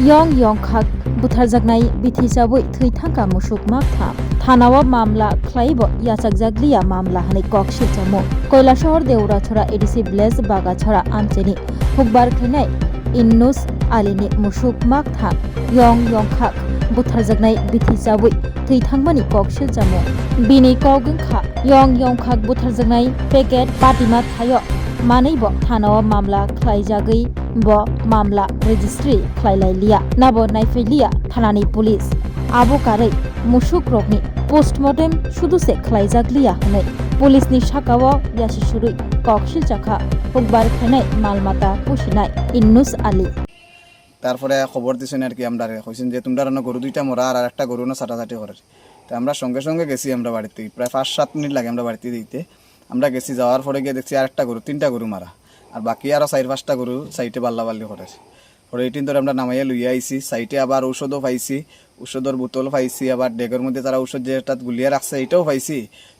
Yong khak butharjaknai bithi chabui thui thangka musuk maktham thanawa mamla khlaibo yachakjaglia mamla hani kokshi chamo Koilashahar Deurachhora ADC Blaise Bagachhara Amcheni hukbar khainai Innus Alini musuk maktham Yong khak butharjaknai bithi chabui thui thangmani kokshi chamo bini kogungkha Yong khak butharjaknai packet patima thayo manaibo thanawa mamla khlaijagui bo mamla registry khlailailia nabo naifailia thanani police abo karai musuk rokni postmortem শুধু se khlaijaglia hanai police ni shakawo yasishurui kokshil chakha hukbar khanai malmata pushinai Innus Ali তারপরে খবর দিছেন আর কি আমরা কইছেন যে তোমরা রান্না গরু দুইটা মরা আর একটা গরু না ছাটাছাটি করে তো আমরা সঙ্গে সঙ্গে গেছি আমরা বাড়িতে প্রায় 5-7 মিনিট লাগে আমরা বাড়িতে দিতে আমরা গেছি যাওয়ার পরে গিয়ে দেখছি আর একটা গরু তিনটা গরু মারা আর বাকি আরো 4-5টা গরু সাইটে বাল্লাবাল্লি করে পরে এইটিন ধরে আমরা নামাইয়া লইয়া আইছি সাইটে আবার ঔষধও পাইছি ঔষধের বোতল পাইছি আবার বেগের মধ্যে তারা ঔষধ যেটা গুলিয়ে রাখছে এটাও পাইছি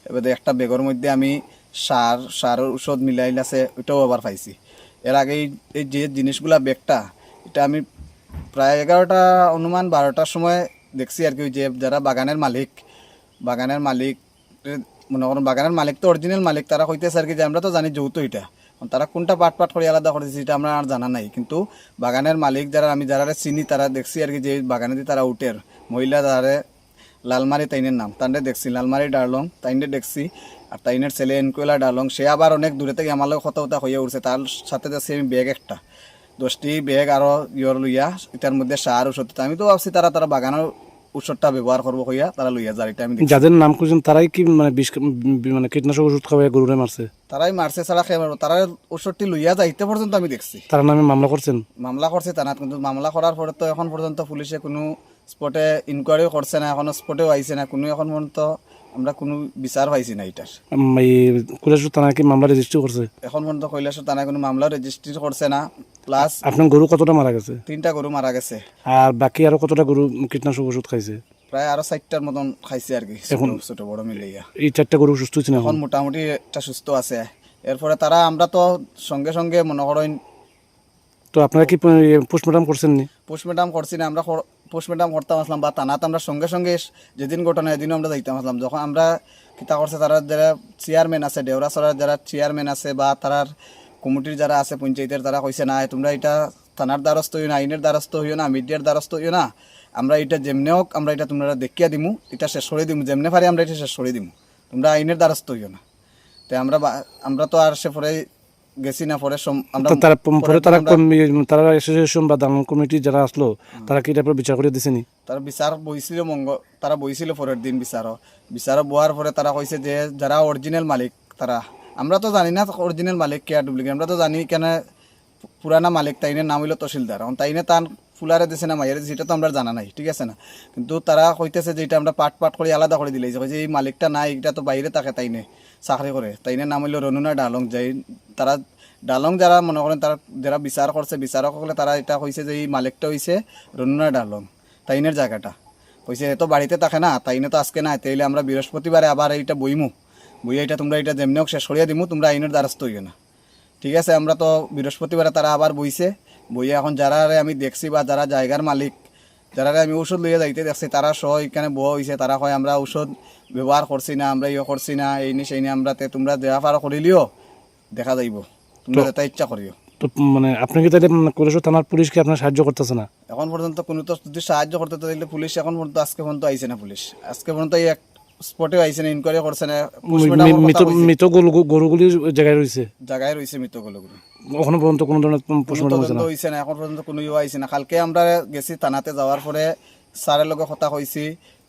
এবার একটা বেগের মধ্যে আমি সারের ঔষধ মিলাইল আছে ওইটাও আবার পাইছি এর আগে এই যে জিনিসগুলা বেগটা এটা আমি প্রায় 11টা অনুমান 12টার সময় দেখছি আর কি যে যারা বাগানের মালিক মনে করেন বাগানের মালিক তো অরিজিনাল মালিক তারা কইতেছে আর কি যে আমরা তো জানি যৌথ এটা তারা কোনটা পাট করে আলাদা করেছে এটা আমরা আর জানা নাই কিন্তু বাগানের মালিক যারা আমি যারা চিনি তারা দেখছি আর কি যে বাগানে তারা উঠের মহিলা যারা লালমারি তাইনের নাম তাইনে দেখছি লালমারি ডারলং তাইনে দেখছি আর তাইনের ছেলে এনকোয়েলা ডারলং সে আবার অনেক দূরে থেকে আমার লোক কথা হইয়া উঠছে তার সাথে যাচ্ছি আমি ব্যাগ একটা 10টি ব্যাগ আরো ইয়র লইয়া এটার মধ্যে সার ওষুধ আমি তো ভাবছি তারা বাগানের ওষুধটা ব্যবহার করবো হইয়া তারা লইয়া যায় এটা আমি যাদের নাম খুঁজছেন তারাই কি মানে কীটনাশক ওষুধ খাওয়াই গরুরে মারছে তারাই মারছে ছাড়া খেয়ে মারবো তারা ওষুধটি লইয়া যাইতে পর্যন্ত আমি দেখছি তার নামে মামলা করছে তারা কিন্তু মামলা করার পরে তো এখন পর্যন্ত পুলিশে কোনো স্পটে ইনকোয়ারিও করছে না এখনো স্পটেও আইছে না কোনো এখন পর্যন্ত আমরা কোনো বিচার পাইছি না এটার কৈলাসহর থানায় কি মামলা রেজিস্ট্রি করছে এখন পর্যন্ত কৈলাসহর থানায় কোনো মামলা রেজিস্ট্রি করছে না প্লাস আপনার গরু কতটা মারা গেছে 3টা গরু মারা গেছে আর বাকি আরো কতটা গরু কীটনাশক ওষুধ খাইছে প্রায় আরো 4টার মতন খাইছে আর কি এখন ছোট বড় মিলাইয়া এই 4টা গরু সুস্থ হচ্ছে না এখন মোটামুটি একটা সুস্থ আছে এরপরে তারা আমরা তো সঙ্গে সঙ্গে মনে করেন তো আপনারা কি পোস্টমর্টম করছেন নি পোস্টমর্টম করছি না আমরা পোস্টমর্টম করতাম আসলাম বা থানাতে আমরা সঙ্গে সঙ্গে যেদিন ঘটনা এদিনও আমরা যাইতাম আসলাম যখন আমরা কিতা করছে তারা যারা চেয়ারম্যান আছে দেওরাসরার যারা চেয়ারম্যান আছে বা তারার কমিটির যারা আছে পঞ্চায়েতের তারা কইছে না তোমরা এটা থানার দ্বারস্থ হইও না আইনের দ্বারস্থ হইও না মিডিয়ার দ্বারস্থ হইও না আমরা এটা যেমনে হোক আমরা এটা তোমরা দেখিয়া দিমু এটা শেষ করে দিমু যেমনে পারি আমরা এটা শেষ করে দিমু তোমরা আইনের দ্বারস্থ হইও না তাই আমরা তো আর সে পরে গেছি না পরে আমরা তারা অ্যাসোসিয়েশন বা দালান কমিটি যারা আসলো তারা কি এটা বিচার করে দিছেনি তারা বিচার বইছিল তারা বইছিল পরের দিন বিচারও বোয়ার পরে তারা কইছে যে যারা অরিজিনাল মালিক তারা আমরা তো জানি না অরিজিনাল মালিক কে আর ডুপ্লিকেট আমরা তো জানি কেন পুরানা মালিক তাইনের নাম হইলো তহসিলদার এখন তাইনে তার ফুলারে দিছে না মাইয়ারে দিছে এটা তো আমরা জানা নাই ঠিক আছে না কিন্তু তারা কইতেছে যে এটা আমরা পাট করে আলাদা করে দিলে যে এই মালিকটা নাই এটা তো বাইরে থাকে তাইনে চাকরি করে তাইনের নাম হইলো রনুনা ডালং যাই তারা ডালং যারা মনে করেন তারা যারা বিচার করছে বিচারক হলে তারা এটা কইছে যে এই মালিকটা হইছে রনুনা ডালং তাইনের জায়গাটা কইছে এত বাড়িতে থাকে না তাইনে তো আজকে নাই তাইলে আমরা বৃহস্পতিবারে আবার এইটা বইয়া এটা তোমরা এটা যেমনি হোক শেষ করিয়া দিমু তোমরা আইনের দ্বারস্থ হইও না ঠিক আছে আমরা তো বৃহস্পতিবারে তারা আবার বইয়া এখন যারা আমি দেখছি বা যারা জায়গার মালিক যারা আমি ঔষধ লইয়া যাইতে দেখছি তারা সহ এখানে বয়া হয়েছে তারা কয় আমরা ঔষধ ব্যবহার করছি না আমরা করছি না এই নি সেই নি আমরা তোমরা দেওয়া পারা করিলিও দেখা যাইব তোমরা যেটা ইচ্ছা করিও তো মানে আপনি কি তাহলে কৈলাসহর থানার পুলিশ কি আপনার সাহায্য করতেছে না এখন পর্যন্ত কোনো তো যদি সাহায্য করতে তাহলে পুলিশ এখন পর্যন্ত আজকে পর্যন্ত আইছে না পুলিশ আজকে পর্যন্ত এই এক স্পটে আইছে না ইনকোয়ারি করছে না মৃত গরুগুলি জায়গায় রয়েছে মৃত গরুগুলো এখনো পর্যন্ত কোনো ধরনের পোস্টমর্টম হইছে না এখন পর্যন্ত কোনো আইছে না কালকে আমরা গেছি থানাতে যাওয়ার পরে স্যারের লগে কথা কইছি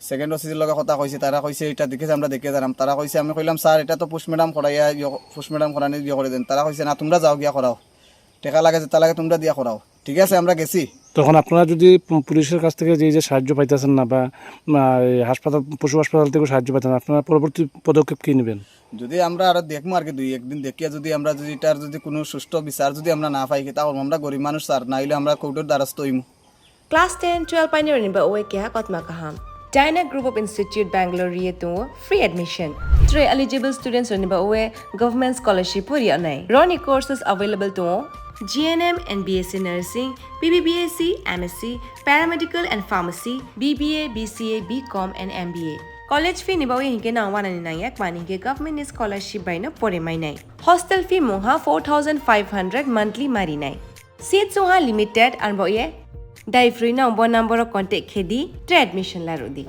সেকেন্ড ওসির লগে কথা কইছি তারা কইছে এটা দেখেছে আমরা দেখে যারাম তারা কইছে আমি কইলাম স্যার এটা তো পোস্টমর্টম করানি দিয়ে করে দেন তারা কইছে না তোমরা যাও গিয়া করাও টাকা লাগে যেটা লাগে তোমরা দিয়া করাও ঠিক আছে আমরা গেছি তখন আপনারা যদি পুলিশের কাছ থেকে যে সাহায্য পাইতেছেন না বা পশু হাসপাতাল থেকে সাহায্য পাইতেন আপনারা পরবর্তী পদক্ষেপ কি নেবেন যদি আমরা আরো দেখবো আর কি 2-1 দিন দেখিয়া যদি আমরা যদি এটার যদি কোনো সুষ্ঠু বিচার যদি আমরা না পাই তাহলে আমরা গরিব মানুষ স্যার নাইলে আমরা কোর্টের দ্বারস্থ হইমু Class 10-12 pioneer ni ba uwe kaya kot makaham. Dyna Group of Institute Bangalore rietu free admission. 3 eligible students ni ba uwe government scholarship puri anai. Roni courses available to GNM and BSc Nursing, BBBSc, MSc, Paramedical and Pharmacy, BBA, BCA, BCom and MBA. College fee nibawi hinke na wana ni nai ek mani ke government scholarship by na pore mai nai. Hostel fee moha 4,500 monthly mari nai. Seats soha limited anbo ye. Dai free na umbo number contact khedi tre admission la rodi.